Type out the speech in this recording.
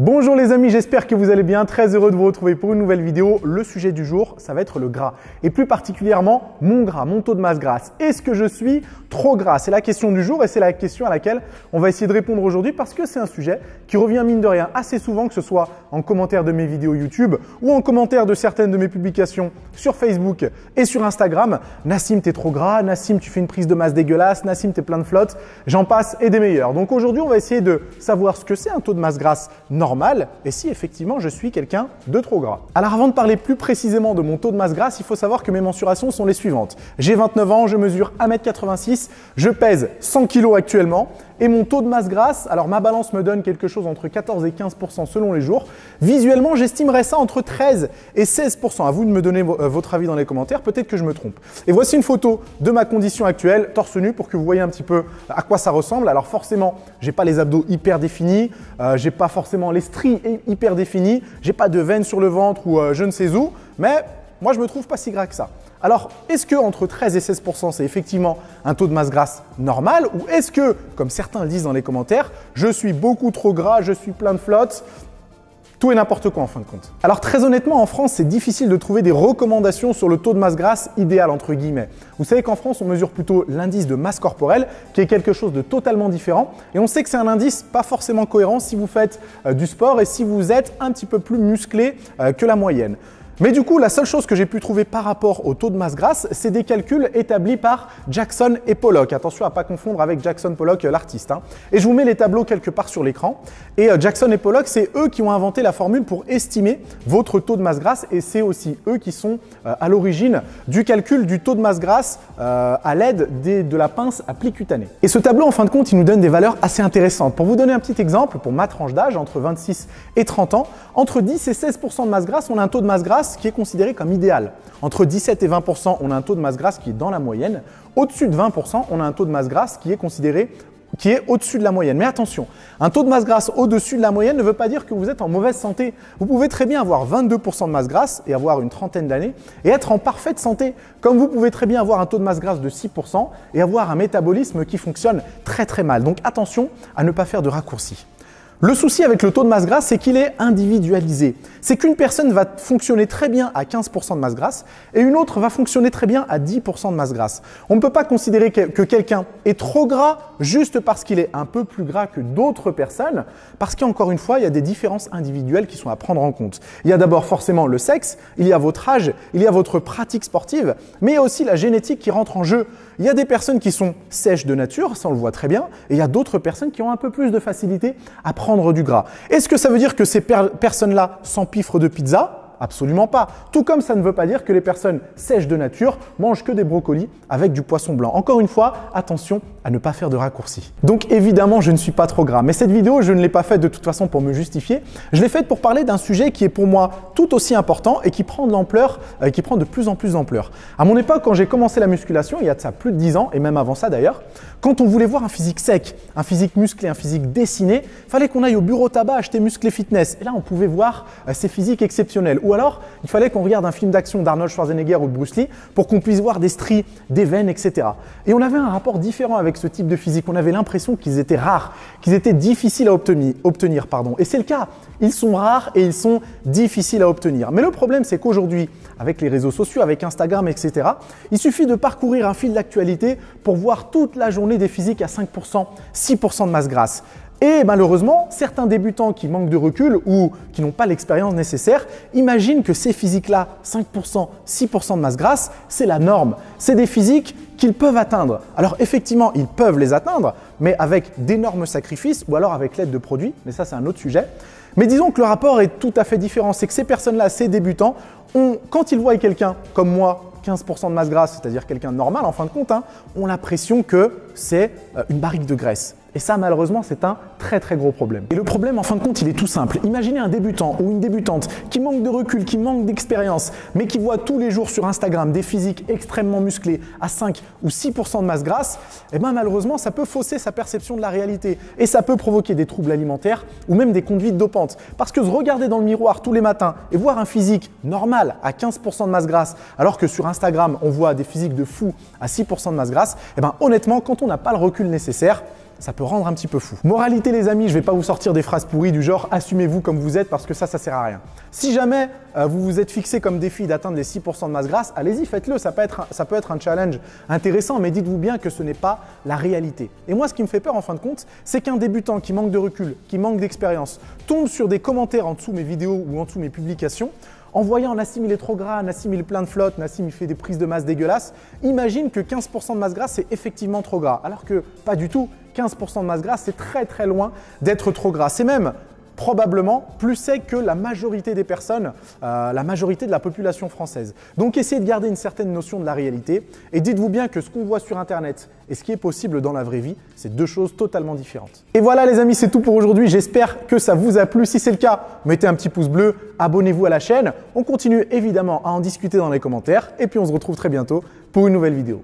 Bonjour les amis, j'espère que vous allez bien, très heureux de vous retrouver pour une nouvelle vidéo. Le sujet du jour, ça va être le gras et plus particulièrement mon gras, mon taux de masse grasse. Est-ce que je suis trop gras? C'est la question du jour et c'est la question à laquelle on va essayer de répondre aujourd'hui parce que c'est un sujet qui revient mine de rien assez souvent, que ce soit en commentaire de mes vidéos YouTube ou en commentaire de certaines de mes publications sur Facebook et sur Instagram. Nassim, t'es trop gras, Nassim, tu fais une prise de masse dégueulasse, Nassim, t'es plein de flotte, j'en passe et des meilleurs. Donc aujourd'hui, on va essayer de savoir ce que c'est un taux de masse grasse normal et si effectivement je suis quelqu'un de trop gras. Alors avant de parler plus précisément de mon taux de masse grasse, il faut savoir que mes mensurations sont les suivantes. J'ai 29 ans, je mesure 1m86, je pèse 100 kg actuellement et mon taux de masse grasse, alors ma balance me donne quelque chose entre 14 et 15% selon les jours. Visuellement, j'estimerais ça entre 13 et 16%. À vous de me donner votre avis dans les commentaires, peut-être que je me trompe. Et voici une photo de ma condition actuelle, torse nu, pour que vous voyez un petit peu à quoi ça ressemble. Alors forcément, j'ai pas les abdos hyper définis, j'ai pas forcément les stries hyper définies, j'ai pas de veines sur le ventre ou je ne sais où, mais moi je me trouve pas si gras que ça. Alors, est-ce que entre 13 et 16%, c'est effectivement un taux de masse grasse normal ou est-ce que, comme certains le disent dans les commentaires, je suis beaucoup trop gras, je suis plein de flotte, tout et n'importe quoi en fin de compte? Alors très honnêtement, en France, c'est difficile de trouver des recommandations sur le taux de masse grasse idéal entre guillemets. Vous savez qu'en France, on mesure plutôt l'indice de masse corporelle, qui est quelque chose de totalement différent. Et on sait que c'est un indice pas forcément cohérent si vous faites du sport et si vous êtes un petit peu plus musclé que la moyenne. Mais du coup, la seule chose que j'ai pu trouver par rapport au taux de masse grasse, c'est des calculs établis par Jackson et Pollock. Attention à ne pas confondre avec Jackson Pollock, l'artiste. Et je vous mets les tableaux quelque part sur l'écran. Et Jackson et Pollock, c'est eux qui ont inventé la formule pour estimer votre taux de masse grasse et c'est aussi eux qui sont à l'origine du calcul du taux de masse grasse à l'aide de la pince à pli cutané. Et ce tableau, en fin de compte, il nous donne des valeurs assez intéressantes. Pour vous donner un petit exemple, pour ma tranche d'âge, entre 26 et 30 ans, entre 10 et 16% de masse grasse, on a un taux de masse grasse qui est considéré comme idéal. Entre 17 et 20%, on a un taux de masse grasse qui est dans la moyenne. Au-dessus de 20%, on a un taux de masse grasse qui est considéré qui est au-dessus de la moyenne. Mais attention, un taux de masse grasse au-dessus de la moyenne ne veut pas dire que vous êtes en mauvaise santé. Vous pouvez très bien avoir 22% de masse grasse et avoir une trentaine d'années et être en parfaite santé. Comme vous pouvez très bien avoir un taux de masse grasse de 6% et avoir un métabolisme qui fonctionne très très mal. Donc attention à ne pas faire de raccourcis. Le souci avec le taux de masse grasse, c'est qu'il est individualisé. C'est qu'une personne va fonctionner très bien à 15% de masse grasse et une autre va fonctionner très bien à 10% de masse grasse. On ne peut pas considérer que quelqu'un est trop gras juste parce qu'il est un peu plus gras que d'autres personnes, parce qu'encore une fois, il y a des différences individuelles qui sont à prendre en compte. Il y a d'abord forcément le sexe, il y a votre âge, il y a votre pratique sportive, mais il y a aussi la génétique qui rentre en jeu. Il y a des personnes qui sont sèches de nature, ça on le voit très bien, et il y a d'autres personnes qui ont un peu plus de facilité à prendre du gras. Est-ce que ça veut dire que ces personnes-là s'empiffrent de pizza? Absolument pas. Tout comme ça ne veut pas dire que les personnes sèches de nature mangent que des brocolis avec du poisson blanc. Encore une fois, attention à ne pas faire de raccourcis. Donc évidemment, je ne suis pas trop gras. Mais cette vidéo, je ne l'ai pas faite de toute façon pour me justifier. Je l'ai faite pour parler d'un sujet qui est pour moi tout aussi important et qui prend de l'ampleur, qui prend de plus en plus d'ampleur. À mon époque, quand j'ai commencé la musculation, il y a de ça plus de 10 ans et même avant ça d'ailleurs, quand on voulait voir un physique sec, un physique musclé, un physique dessiné, il fallait qu'on aille au bureau tabac acheter Musclé Fitness. Et là, on pouvait voir ces physiques exceptionnels. Ou alors, il fallait qu'on regarde un film d'action d'Arnold Schwarzenegger ou de Bruce Lee pour qu'on puisse voir des stries, des veines, etc. Et on avait un rapport différent avec ce type de physique. On avait l'impression qu'ils étaient rares, qu'ils étaient difficiles à obtenir. Et c'est le cas. Ils sont rares et ils sont difficiles à obtenir. Mais le problème, c'est qu'aujourd'hui, avec les réseaux sociaux, avec Instagram, etc., il suffit de parcourir un fil d'actualité pour voir toute la journée des physiques à 5%, 6% de masse grasse. Et malheureusement, certains débutants qui manquent de recul ou qui n'ont pas l'expérience nécessaire imaginent que ces physiques-là, 5%, 6% de masse grasse, c'est la norme. C'est des physiques qu'ils peuvent atteindre. Alors effectivement, ils peuvent les atteindre, mais avec d'énormes sacrifices ou alors avec l'aide de produits, mais ça c'est un autre sujet. Mais disons que le rapport est tout à fait différent. C'est que ces personnes-là, ces débutants, quand ils voient quelqu'un comme moi, 15% de masse grasse, c'est-à-dire quelqu'un de normal en fin de compte, ont l'impression que c'est une barrique de graisse. Et ça, malheureusement, c'est un très très gros problème. Et le problème, en fin de compte, il est tout simple. Imaginez un débutant ou une débutante qui manque de recul, qui manque d'expérience, mais qui voit tous les jours sur Instagram des physiques extrêmement musclés à 5 ou 6% de masse grasse, et bien malheureusement, ça peut fausser sa perception de la réalité. Et ça peut provoquer des troubles alimentaires ou même des conduites dopantes. Parce que se regarder dans le miroir tous les matins et voir un physique normal à 15% de masse grasse, alors que sur Instagram, on voit des physiques de fou à 6% de masse grasse, et bien honnêtement, quand on n'a pas le recul nécessaire, ça peut rendre un petit peu fou. Moralité les amis, je vais pas vous sortir des phrases pourries du genre assumez-vous comme vous êtes parce que ça sert à rien. Si jamais vous vous êtes fixé comme défi d'atteindre les 6% de masse grasse, allez-y, faites-le, ça peut être un challenge intéressant, mais dites-vous bien que ce n'est pas la réalité. Et moi, ce qui me fait peur en fin de compte, c'est qu'un débutant qui manque de recul, qui manque d'expérience, tombe sur des commentaires en dessous mes vidéos ou en dessous mes publications, en voyant Nassim il est trop gras, Nassim il est plein de flotte, Nassim il fait des prises de masse dégueulasses, imagine que 15% de masse grasse c'est effectivement trop gras, alors que pas du tout, 15% de masse grasse c'est très loin d'être trop gras, c'est même probablement plus sec que la majorité des personnes, la majorité de la population française. Donc essayez de garder une certaine notion de la réalité et dites-vous bien que ce qu'on voit sur internet et ce qui est possible dans la vraie vie, c'est deux choses totalement différentes. Et voilà les amis, c'est tout pour aujourd'hui, j'espère que ça vous a plu. Si c'est le cas, mettez un petit pouce bleu, abonnez-vous à la chaîne. On continue évidemment à en discuter dans les commentaires et puis on se retrouve très bientôt pour une nouvelle vidéo.